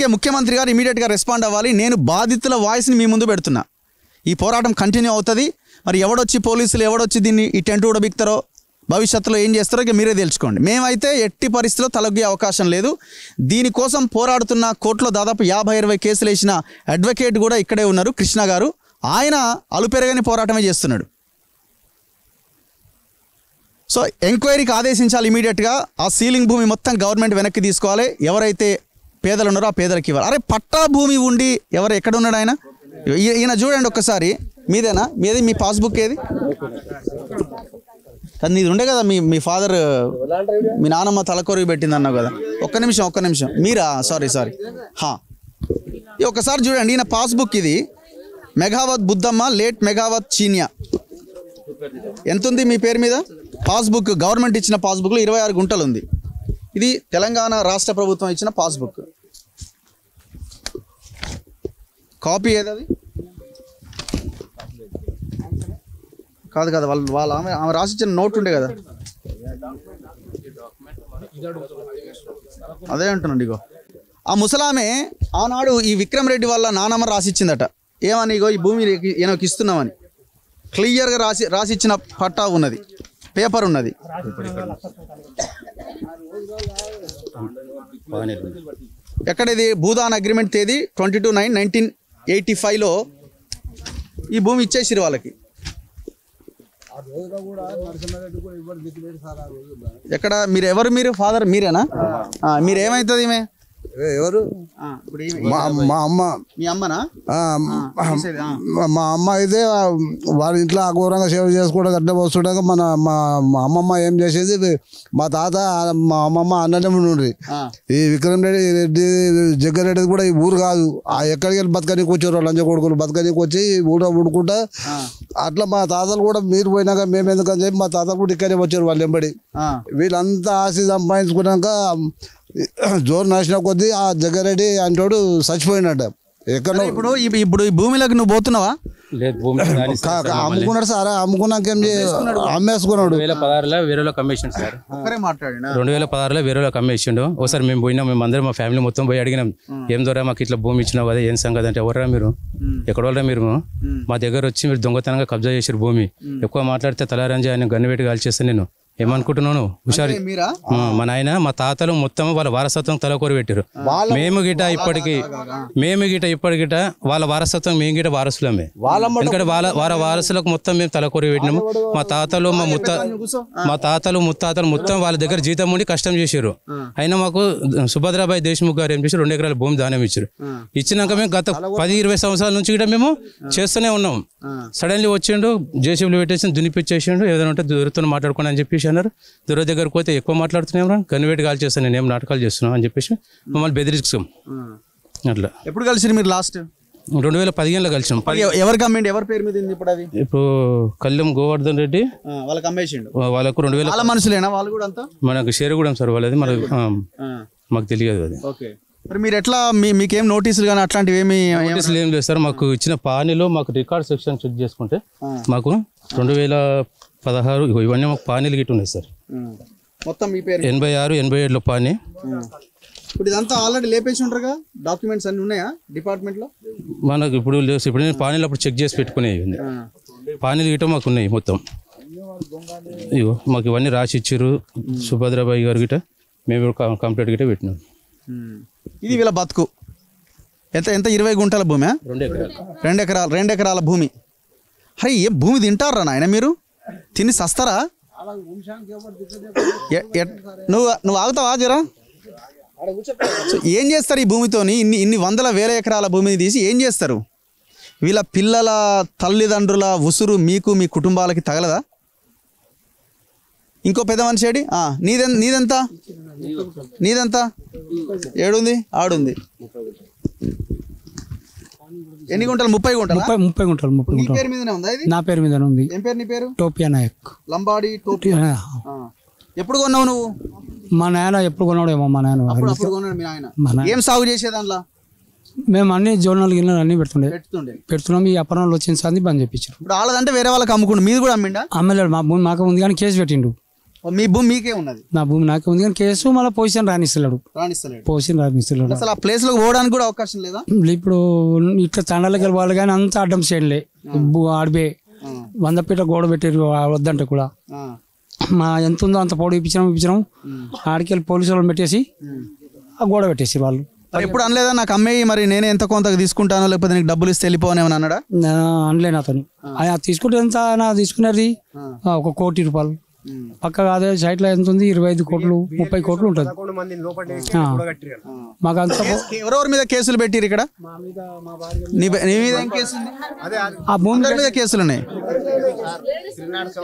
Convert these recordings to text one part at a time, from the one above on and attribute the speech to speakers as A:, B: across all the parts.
A: Okay, ముఖ్యమంత్రి గారు ఇమీడియట్గా రెస్పాండ్ అవ్వాలి. నేను బాధితుల వాయిస్ని మీ ముందు పెడుతున్నా. ఈ పోరాటం కంటిన్యూ అవుతుంది. మరి ఎవడొచ్చి పోలీసులు ఎవడొచ్చి దీన్ని ఈ టెంట్ కూడా బిక్తారో, భవిష్యత్తులో ఏం చేస్తారో ఇక మీరే తెలుసుకోండి. మేమైతే ఎట్టి పరిస్థితిలో తలొగ్గే అవకాశం లేదు. దీనికోసం పోరాడుతున్న కోర్టులో దాదాపు 50-60 కేసులు వేసిన అడ్వకేట్ కూడా ఇక్కడే ఉన్నారు, కృష్ణ గారు. ఆయన అలుపెరగని పోరాటమే చేస్తున్నాడు. సో ఎంక్వైరీకి ఆదేశించాలి ఇమీడియట్గా. ఆ సీలింగ్ భూమి మొత్తం గవర్నమెంట్ వెనక్కి తీసుకోవాలి. ఎవరైతే పేదలు ఉన్నారో ఆ పేదలకు ఇవ్వాలి. అరే పట్టా భూమి ఉండి ఎవరు ఎక్కడ ఉన్నాడు ఆయన? ఈయన చూడండి ఒక్కసారి. మీదేనా? మీది మీ పాస్బుక్ ఏది? అది నీది ఉండే కదా, మీ ఫాదర్ మీ నానమ్మ తలకొరివి పెట్టింది అన్నావు కదా. ఒక్క నిమిషం మీరా? సారీ ఒకసారి చూడండి. ఈయన పాస్బుక్ ఇది. మెఘావత్ బుద్ధమ్మ, లేట్ మెఘావత్ చీనియా. ఎంత ఉంది మీ పేరు మీద? పాస్బుక్ గవర్నమెంట్ ఇచ్చిన పాస్బుక్లో 26 గుంటలు ఉంది. ఇది తెలంగాణ రాష్ట్ర ప్రభుత్వం ఇచ్చిన పాస్బుక్. కాపీ ఏదది? కాదు కదా, వాళ్ళ ఆమె రాసిచ్చిన నోట్ ఉండే కదా. అదే అంటున్నాడు. ఇగో ఆ ముసలామె ఆనాడు ఈ విక్రమ్ రెడ్డి వాళ్ళ నానమ్మ రాసిచ్చిందట. ఏమని? ఇగో ఈ భూమి ఈయనకి ఇస్తున్నామని క్లియర్గా రాసిచ్చిన పట్టా ఉన్నది, పేపర్ ఉన్నది. ఎక్కడిది? భూదాన్ అగ్రిమెంట్ తేదీ 22/9/1985లో ఈ భూమి ఇచ్చేసిరు వాళ్ళకి. ఎక్కడ మీరు ఎవరు? మీరు ఫాదర్ మీరేనా? మీరు ఏమవుతుంది? ఈమె
B: ఎవరు? మా అమ్మ.
A: మీ అమ్మనా?
B: మా అమ్మ అయితే వాళ్ళ ఇంట్లో అఘోరంగా సేవ చేసుకోవడం అట్లా వస్తుండగా మా అమ్మమ్మ ఏం చేసేది, మా తాత మా అమ్మమ్మ అన్ననే ఉండి ఈ విక్రమ్ రెడ్డి జగ్గారెడ్డి కూడా ఈ ఊరు కాదు, ఎక్కడికి వెళ్ళి బతకనికి వచ్చారు వాళ్ళు. లంచ కొడుకులు బతకనికి వచ్చి ఊళ్ళో ఉడుకుంటా అట్లా మా తాతలు కూడా మీరు పోయినాక మేము ఎందుకని చెప్పి మా తాతలు కూడా ఇక్కడే వచ్చారు వాళ్ళు వెంబడి. వీళ్ళంతా ఆశ సంపాదించుకున్నాక జోరు నాశన కొద్దీ ఆ జగ్గారెడ్డి అంటోడు చచ్చిపోయినట్ట. ఎక్కడ
A: ఇప్పుడు ఈ భూమిలోకి నువ్వు పోతున్నావా?
B: అమ్ముకున్నాడు సార్. అమ్ముకున్నాక అమ్మేసుకున్నాడు.
C: 2016లో వేరేలో కమిషన్ సార్. 2016లో వేరేలో కమిషన్డు. ఒకసారి మేము పోయినాం, మేము అందరం మా ఫ్యామిలీ మొత్తం పోయి అడిగినాం, ఏం ద్వారా మాకు ఇట్లా భూమి ఇచ్చినావు కదా, ఏం సంగతి అంటే, ఎవరా మీరు, ఎక్కడ వాళ్ళరా మీరు, మా దగ్గర వచ్చి మీరు దొంగతనంగా కబ్జా చేసారు భూమి, ఎక్కువ మాట్లాడితే తలారంజి ఆయన గన్నుపెట్టి కాల్చేస్తే నేను ఏమనుకుంటున్నాను హుషారు. మా నాయన మా తాతలు మొత్తం వాళ్ళ వారసత్వం తలకొరి పెట్టారు. మేము గిట ఇప్పటికి వాళ్ళ వారసత్వం మేము గిట వారసులమే. ఎందుకంటే వాళ్ళ వారసులకు మొత్తం మేము తలకొరి పెట్టినాము. మా తాతలు ముత్తాతలు మొత్తం వాళ్ళ దగ్గర జీతం ఉండి కష్టం చేశారు. అయినా మాకు సుభద్రాబాయి దేశ్ముఖ్ గారు ఏం చేశారు, 2 ఎకరాల భూమి దానం ఇచ్చారు. ఇచ్చినాక మేము గత 10-20 సంవత్సరాల నుంచి కూడా మేము చేస్తూనే ఉన్నాం. సడన్లీ వచ్చిండు, జేసీబీలు పెట్టేసి దునిపిచ్చేసిండు, ఏదైనా ఉంటే దూరతో మాట్లాడుకోండి అని చెప్పేసి అన్నారు. దూర దగ్గరకు పోతే ఎక్కువ మాట్లాడుతున్నాం, గన్నుపెట్టి కాల్ చేస్తాను, నేను ఏం నాటకాలు చేస్తున్నాను అని చెప్పేసి మమ్మల్ని బెదిరించాం. అట్లా.
A: ఎప్పుడు కలిసి మీరు లాస్ట్?
C: 2015లో కలిసాం.
A: ఎవరు కమ్మిండి? ఎవరి పేరు మీద ఉంది ఇప్పుడు? అది
C: ఇప్పుడు కళ్యం గోవర్ధన్ రెడ్డి
A: వాళ్ళకి అమ్మేసిండు.
C: వాళ్ళకు 2000
A: మనుషులేనా వాళ్ళు కూడా? అంతా మనకు
C: షేరుగూడెం సార్ వాళ్ళది, మాకు తెలియదు అది.
A: ఓకే. మరి మీరు ఎట్లా మీకేం నోటీసులు కానీ అట్లాంటివి
C: నోటీసులు ఏం లేదు సార్. మాకు ఇచ్చిన పానీలో మాకు రికార్డ్ సెక్షన్ చెక్ చేసుకుంటే మాకు 2016 ఇవన్నీ మాకు పానీలు గిట్టు ఉన్నాయి సార్.
A: మొత్తం మీ పేరు
C: 86, 87లో పానీ.
A: ఇప్పుడు ఇదంతా ఆల్రెడీ లేపేసి ఉంటారుగా, డాక్యుమెంట్స్ అన్ని ఉన్నాయా డిపార్ట్మెంట్లో?
C: మనకు ఇప్పుడు లేదు. ఇప్పుడు నేను పానీలు అప్పుడు చెక్ చేసి పెట్టుకునేవి పానీలు గిట్ట మాకు ఉన్నాయి మొత్తం. ఇగో మాకు ఇవన్నీ రాసి ఇచ్చారు సుభద్రాబాయి గారు గిట్ట. మేము కంప్లీట్ గిట్ట పెట్టినాం.
A: ఇది వీళ్ళ బతుకు. ఎంత 20 గుంటల భూమి? 2 ఎకరాల భూమి. అరే ఏ భూమి తింటారా నాయన మీరు? తిని సస్తారా? నువ్వు ఆగుతావా జరా? ఏం చేస్తారు ఈ భూమితోని? ఇన్ని వందల వేల ఎకరాల భూమిని తీసి ఏం చేస్తారు? వీళ్ళ పిల్లల తల్లిదండ్రుల ఉసురు మీకు మీ కుటుంబాలకి తగలదా? ఇంకో పెద్ద మనిషి ఏడి? నీదెంత ఏడుంది? ఆడుంది. ఎన్ని గుంటలు? 30 గుంటలు.
D: 30 గుంటలు.
A: నీ పేరు మీదనే ఉందా ఇది?
D: నా పేరు మీదనే ఉంది.
A: ఏం పేరు నీ పేరు?
D: టోపియా నాయక్.
A: లంబాడి టోపియా. ఎప్పుడు కొన్నావు నువ్వు?
D: మా నాయన ఎప్పుడు కొన్నాడు ఏమో. మా నాయన
A: కొన్నాడు. మీ ఆయన ఏం సాగు చేసే దాంట్లో?
D: మేము అన్ని జోనాలు గిన్నెలు అన్ని పెడుతున్నాం. ఈ అప్పరంలో వచ్చిన సంది బంద్ చేయించారు.
A: ఇప్పుడు వాళ్ళదంటే వేరే వాళ్ళకి అమ్ముకుంటు, మీది కూడా అమ్మిండా?
D: అమ్మలేడు. మా భూమి మాకు ఉంది కానీ కేసు పెట్టిండు.
A: మీ భూమి మీకే ఉన్నది,
D: నా భూమి నాకే ఉంది కానీ కేసు మళ్ళీ పొజిషన్ రాణిస్తున్నాడు,
A: రాణిస్తలేడు.
D: పొజిషన్ రాణిస్తున్నాడు.
A: అసలు ఆ ప్లేస్ లో పోవడానికి కూడా అవకాశం లేదా?
D: ఇప్పుడు ఇట్లా తండాలకి వెళ్ళాలి కానీ అంత అడ్డం చేయలే, ఆడిపోయి 100 ఫీట్ల గోడ పెట్టారు వద్దంటే కూడా. మా ఎంత ఉందో అంత పొడి ఇప్పించినాం, ఆడికి వెళ్ళి పోలీసు వాళ్ళని పెట్టేసి ఆ గోడ పెట్టేసి వాళ్ళు.
A: మరి ఎప్పుడు అనలేదా నాకు అమ్మేయి, మరి నేనే ఎంత కొంత తీసుకుంటానో లేకపోతే నీకు డబ్బులు ఇస్తే వెళ్ళిపోవనేమని అన్నాడా?
D: అనలేను అతను. తీసుకుంటే ఎంత నా తీసుకునేది 1 కోటి రూపాయలు పక్క కాదే. సైట్లో ఎంత ఉంది 25 కోట్లు 30 కోట్లు ఉంటుంది. మాకు అంత
A: ఎవరెవరి మీద కేసులు పెట్టిరు ఇక్కడ? నీ మీద ఏం కేసు ఉంది?
D: ఆ భూమి
A: మీద కేసులు ఉన్నాయి.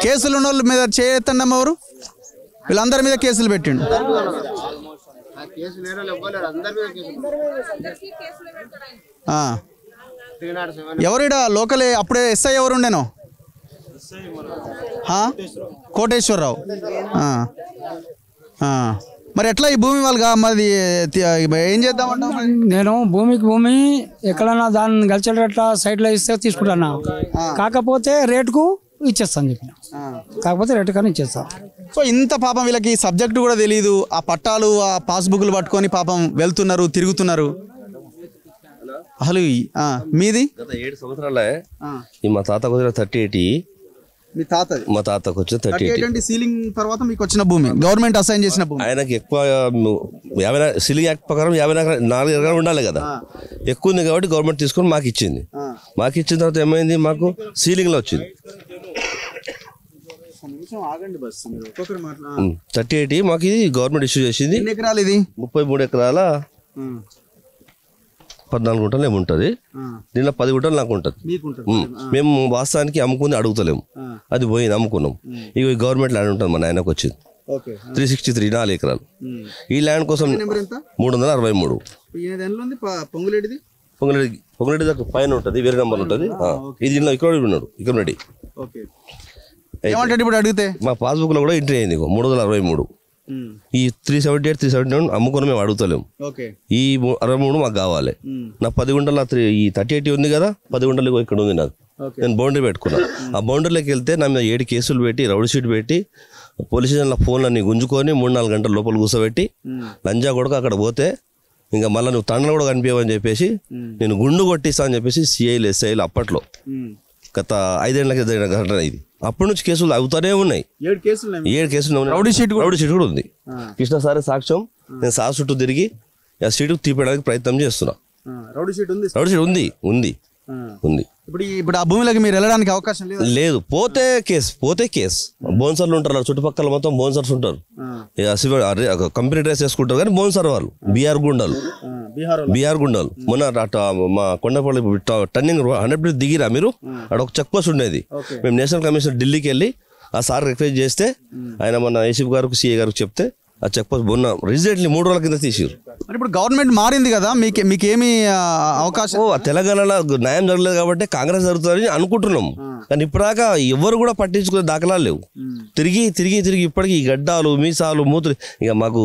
A: కేసులు ఉన్న వాళ్ళ మీద చేయొద్దండి ఎవరు? వీళ్ళందరి మీద కేసులు పెట్టిండు. ఎవరిడా లోకల్ అప్పుడే ఎస్ఐ ఎవరు ఉండేనో? కోటేశ్వరరావు. మరి ఎట్లా ఈ భూమి వాళ్ళగా మరి ఏం చేద్దామంటా?
D: నేను భూమి ఎక్కడన్నా దాన్ని గలిచేటట్లా సైట్లో ఇస్తే తీసుకుంటాను, కాకపోతే రేటుకు ఇచ్చేస్తాను చెప్పిన, కాకపోతే రేటు కానీ ఇచ్చేస్తాను.
A: సో ఇంత పాపం వీళ్ళకి సబ్జెక్టు కూడా తెలియదు, ఆ పట్టాలు ఆ పాస్బుక్లు పట్టుకొని పాపం వెళ్తున్నారు తిరుగుతున్నారు. అసలు మీది
E: గత 7 సంవత్సరాలే ఈ మా తాతకు వచ్చిన 38.
A: మీ తాతది?
E: మా తాతకు వచ్చిన 38
A: సీలింగ్ తర్వాత మీకు వచ్చిన భూమి, గవర్నమెంట్ అసైన్ చేసిన భూమి.
E: ఆయనకి ఎక్కువ 50 సీలింగ్ యాక్ట్ ప్రకారం 54 ఎకరాలు ఉండాలి కదా, ఎక్కువ ఉంది కాబట్టి గవర్నమెంట్ తీసుకొని మాకు ఇచ్చింది. మాకు ఇచ్చిన తర్వాత ఏమైంది, మాకు సీలింగ్ లో వచ్చింది 38. మాకు ఇది గవర్నమెంట్ ఇష్యూ చేసింది.
A: ఎన్ని ఎకరాలు ఇది?
E: 33 ఎకరాల 14 గుంటలు ఏముంటది, దీనిలో 10 గుంటలు నాకు ఉంటుంది. మేము వాస్తవానికి అమ్ముకుంది అడుగుతలేము, అది పోయింది అమ్ముకున్నాం. ఇక గవర్నమెంట్ ల్యాండ్ ఉంటుంది, మన ఆయనకు వచ్చింది 363 4 ఎకరాలు. ఈ ల్యాండ్ కోసం 363. పొంగులేడి దగ్గర పైన ఉంటుంది, వేరే నెంబర్ ఉంటుంది. ఇది దీనిలో ఇక్కడ ఉన్నాడు, ఇక్కడ రెడ్డి.
A: ఇప్పుడు అడిగితే
E: మా పాస్బుక్ లో కూడా ఎంట్రీ అయింది 363. ఈ 378 379 అమ్ముకొని మేము అడుగుతలేము. ఈ 63 మాకు కావాలి. నా 10 గుంటల ఈ 38 ఉంది కదా, 10 గుంటలు ఇక్కడ ఉంది నాకు. నేను బౌండరీ పెట్టుకున్నా. ఆ బౌండరీలోకి వెళ్తే నా మీద 7 కేసులు పెట్టి, రౌడీ షీట్ పెట్టి, పోలీస్ స్టేషన్లో ఫోన్లన్నీ గుంజుకొని 3-4 గంటల లోపల కూర్చోబెట్టి, లంజా కొడుకు అక్కడ పోతే ఇంకా మళ్ళీ నువ్వు తండలు కూడా కనిపించవని చెప్పేసి నేను గుండు కొట్టిస్తా అని చెప్పేసి సిఐలు ఎస్ఐలు అప్పట్లో గత 5 ఏళ్ళకి జరిగిన ఘటన ఇది. అప్పటి నుంచి కేసులు అవుతానే ఉన్నాయి. 7 కేసులు రౌడీ షీట్ కూడా ఉంది. కృష్ణ సారే సాక్ష్యం. నేను సార్ చుట్టూ తిరిగి ఆ సీటుకు తీపడానికి ప్రయత్నం చేస్తున్నా. రౌడీ షీట్ ఉంది.
A: ఇప్పుడు ఆ భూమిలోకి మీరు వెళ్ళడానికి అవకాశం
E: లేదు. పోతే కేసు బోన్సర్లు ఉంటారు చుట్టుపక్కల, మొత్తం బోన్సర్స్ ఉంటారు. కంపెనీ డ్రెస్ వేసుకుంటారు కానీ బోన్సర్ వాళ్ళు బీఆర్ గుండాలు. మొన్న మా కొండపల్లి టర్నింగ్ 100 దిగిరా మీరు, అక్కడ ఒక చెక్ పోస్ట్ ఉండేది. మేము నేషనల్ కమిషన్ ఢిల్లీకి వెళ్ళి ఆ సార్ రిక్వెస్ట్ చేస్తే ఆయన మన ఏసీపీ గారికి సిఐ గారికి చెప్తే ఆ చెక్ పోస్ట్ మొన్న రీసెంట్లీ 3 రోజుల కింద తీసారు.
A: ఇప్పుడు గవర్నమెంట్ మారింది కదా, మీకేమి అవకాశం?
E: తెలంగాణలో న్యాయం జరగలేదు కాబట్టి కాంగ్రెస్ జరుగుతుందని అనుకుంటున్నాం, కానీ ఇప్పటిదాకా ఎవరు కూడా పట్టించుకునే దాఖలాలు లేవు. తిరిగి ఇప్పటికీ ఈ గడ్డాలు మీసాలు మూతులు ఇక మాకు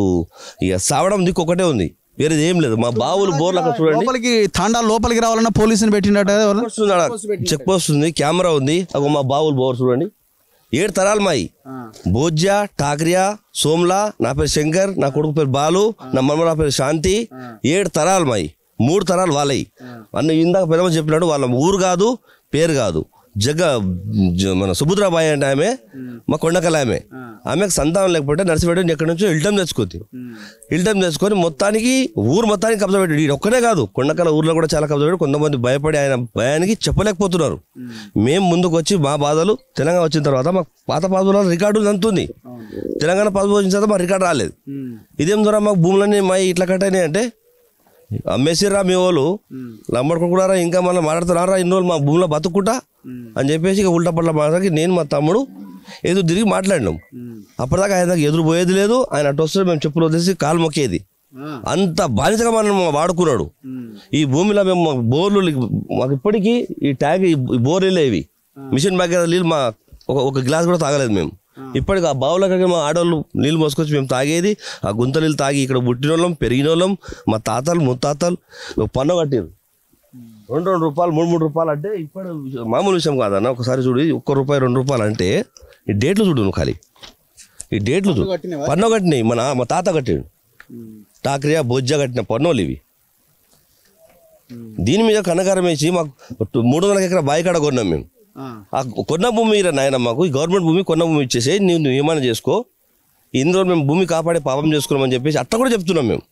E: ఇక సావడం దిక్కు ఒకటే ఉంది, వేరేది ఏం లేదు. మా బావులు బోర్లు అక్కడ చూడండి,
A: తాండా లోపలికి రావాలన్నా పోలీసుని పెట్టినట్టు
E: చెక్ పోస్ట్ ఉంది, కెమెరా ఉంది. మా బావులు బోర్ చూడండి, 7 తరాలు మాయి. భోజ్యా, ఠాకరియా, సోమ్లా, నా పేరు శంకర్, నా కొడుకు పేరు బాలు, నా మనమ నా పేరు శాంతి. 7 తరాలు మాయి, 3 తరాలు వాళ్ళయి. అన్న ఇందాక పెద్దమ్మ చెప్పినాడు, వాళ్ళ ఊరు కాదు పేరు కాదు. మన సుభద్రాబాయి అంటే ఆమె మా కొండకల ఆమెకు సంతానం లేకపోతే నర్సిపేట ఎక్కడి నుంచో ఇల్టం తెచ్చుకొని మొత్తానికి ఊరు మొత్తానికి కబ్జా పెట్టాడు. ఇది ఒక్కనే కాదు, కొండకల ఊర్లో కూడా చాలా కబ్జా పెట్టాడు. కొంతమంది భయపడి ఆయన భయానికి చెప్పలేకపోతున్నారు. మేము ముందుకు వచ్చి మా బాధలు తెలంగాణ వచ్చిన తర్వాత మా పాత పాస్బుక్ రికార్డు అంతుంది. తెలంగాణ పాస్బుక్ వచ్చిన తర్వాత మా రికార్డు రాలేదు. ఇదేం ద్వారా మాకు భూములన్నీ మా ఇట్లా కట్టాయి అంటే అమ్మేసిరా మీ వాళ్ళు లంబడుకుంటున్నారా, ఇంకా మళ్ళీ మాట్లాడుతున్నారా, ఇన్ని రోజులు మా భూమిలో బతుక్కుంటా అని చెప్పేసి ఇక ఉల్టా పట్ల మాట్లాడి నేను మా తమ్ముడు ఎదురు తిరిగి మాట్లాడినాం. అప్పటిదాకా ఆయన దాకా ఎదురు పోయేది లేదు. ఆయన అటు వస్తే మేము చెప్పులు వదిలేసి కాలు మొక్కేది. అంత బానిసగా మనం వాడుకున్నాడు. ఈ భూమిలో మేము బోర్లు మాకు ఇప్పటికీ ఈ ట్యాంక్ ఈ బోర్లు ఇవి మిషన్ బ్యాగ్ నీళ్ళు మా ఒక గ్లాస్ కూడా తాగలేదు మేము. ఇప్పటికి ఆ బావులకి మా ఆడవాళ్ళు నీళ్ళు మోసుకొచ్చి మేము తాగేది. ఆ గుంత నీళ్ళు తాగి ఇక్కడ పుట్టిన వాళ్ళం పెరిగిన వాళ్ళం. మా తాతలు ముత్తాతలు పన్ను కట్టారు. 2 రూపాయలు 3 రూపాయలు అంటే ఇప్పుడు మామూలు విషయం కాదన్న. ఒకసారి చూడు, 1 రూపాయి 2 రూపాయలు అంటే ఈ డేట్లు చూడు నువ్వు ఖాళీ ఈ డేట్లు పన్ను కట్టినాయి మా తాత కట్టాడు టాక్రియా బొజ్జా కట్టిన పన్నులు ఇవి దీని మీద కన్నకారం వేసి మాకు 300 ఎకరా బావి కాడ కొన్నాం మేము ఆ కొన్న భూమి నాయన మాకు ఈ గవర్నమెంట్ భూమి కొన్న భూమి ఇచ్చేసి నువ్వు ఏమైనా చేసుకో ఇన్ని రోజులు మేము భూమి కాపాడే పాపం చేసుకున్నామని చెప్పేసి అట్లా కూడా చెప్తున్నాం మేము